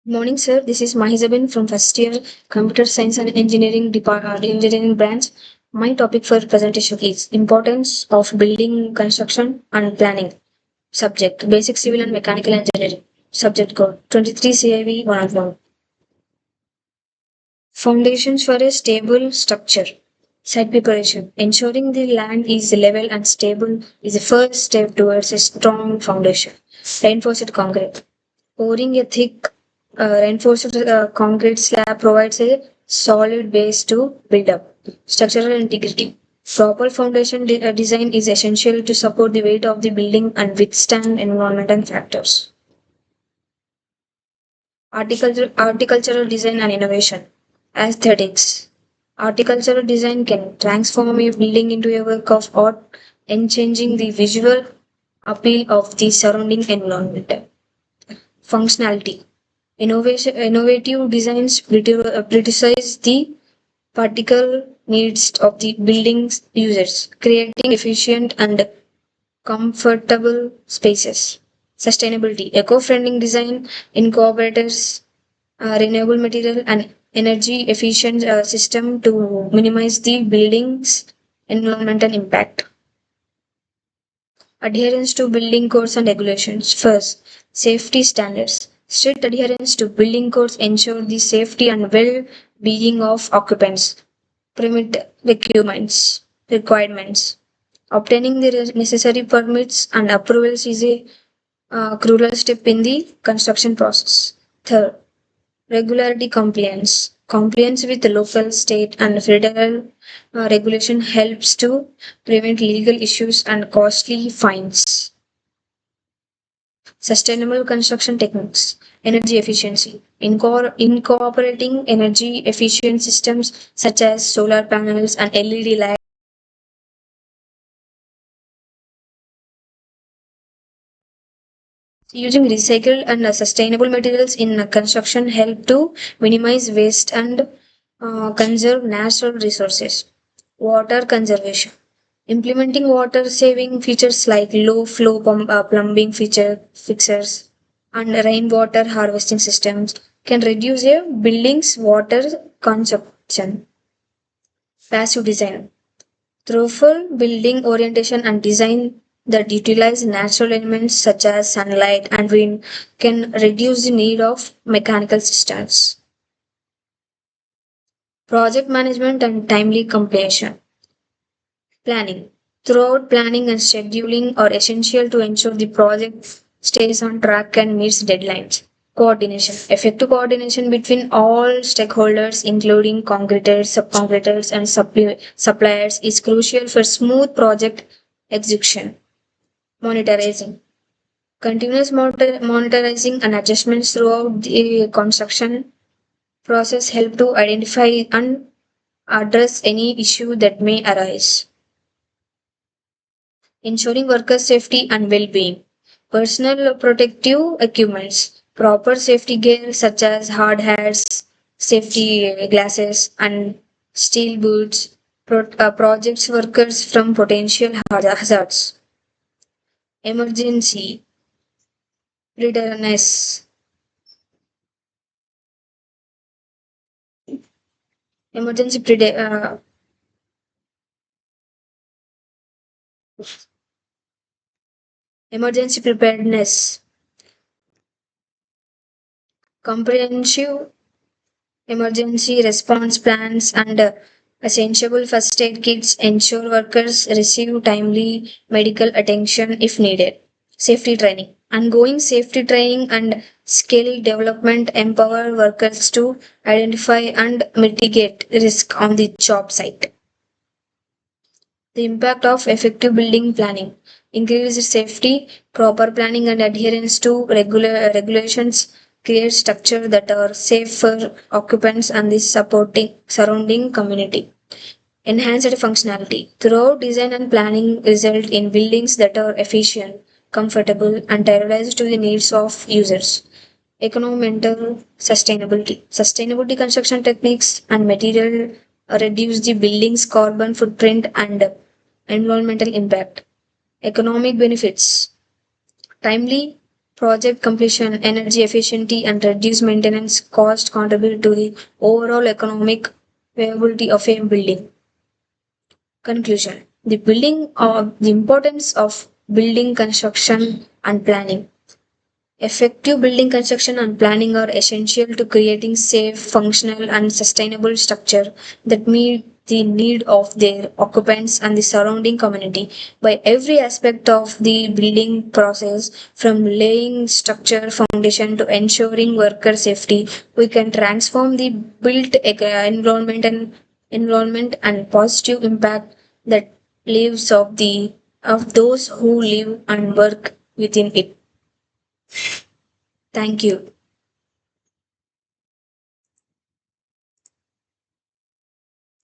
Morning, sir. This is Mahizabin from first year Computer Science and Engineering branch. My topic for presentation is importance of building construction and planning. Subject basic civil and mechanical engineering. Subject code 23 CIV 101. Foundations for a stable structure. Site preparation. Ensuring the land is level and stable is the first step towards a strong foundation. Reinforced concrete. Pouring a thick reinforced concrete slab provides a solid base to build up. Structural integrity. Proper foundation design is essential to support the weight of the building and withstand environmental factors. Horticultural design and innovation. Aesthetics. Horticultural design can transform a building into a work of art and changing the visual appeal of the surrounding environment. Functionality. Innovative designs prioritize the practical needs of the building's users, creating efficient and comfortable spaces. Sustainability. Eco-friendly design incorporates renewable material and energy efficient system to minimize the building's environmental impact. Adherence to building codes and regulations. First, safety standards. Strict adherence to building codes ensure the safety and well-being of occupants. Permit requirements. Obtaining the necessary permits and approvals is a crucial step in the construction process. Third, regularity compliance. Compliance with local, state, and federal regulation helps to prevent legal issues and costly fines. Sustainable construction techniques, energy efficiency, incorporating energy efficient systems such as solar panels and LED lights. Using recycled and sustainable materials in construction help to minimize waste and conserve natural resources. Water conservation. Implementing water saving features like low flow plumbing fixtures and rainwater harvesting systems can reduce a building's water consumption. Passive design. Thoughtful building orientation and design that utilize natural elements such as sunlight and wind can reduce the need of mechanical systems. Project management and timely completion. Planning. Throughout planning and scheduling are essential to ensure the project stays on track and meets deadlines. Coordination. Effective coordination between all stakeholders, including concreters, subconcreters, and suppliers, is crucial for smooth project execution. Monitoring. Continuous monitoring and adjustments throughout the construction process help to identify and address any issue that may arise. Ensuring worker safety and well-being. Personal protective equipments. Proper safety gear such as hard hats, safety glasses, and steel boots protects workers from potential hazards. Emergency preparedness. Emergency emergency preparedness. Comprehensive emergency response plans and essential first aid kits ensure workers receive timely medical attention if needed. Safety training. Ongoing safety training and skill development empower workers to identify and mitigate risk on the job site. The impact of effective building planning. Increased safety, proper planning and adherence to regulations create structure that are safe for occupants and the supporting surrounding community. Enhanced functionality. Throughout design and planning result in buildings that are efficient, comfortable, and tailored to the needs of users. Environmental sustainability. Sustainability construction techniques and material reduce the building's carbon footprint and environmental impact. Economic benefits. Timely. Project completion, energy efficiency, and reduced maintenance cost contribute to the overall economic viability of a building. Conclusion: the importance of building construction and planning. Effective building construction and planning are essential to creating safe, functional, and sustainable structure that meet the need of their occupants and the surrounding community. By every aspect of the building process, from laying structure foundation to ensuring worker safety, we can transform the built environment and positive impact that lives of those who live and work within it. Thank you.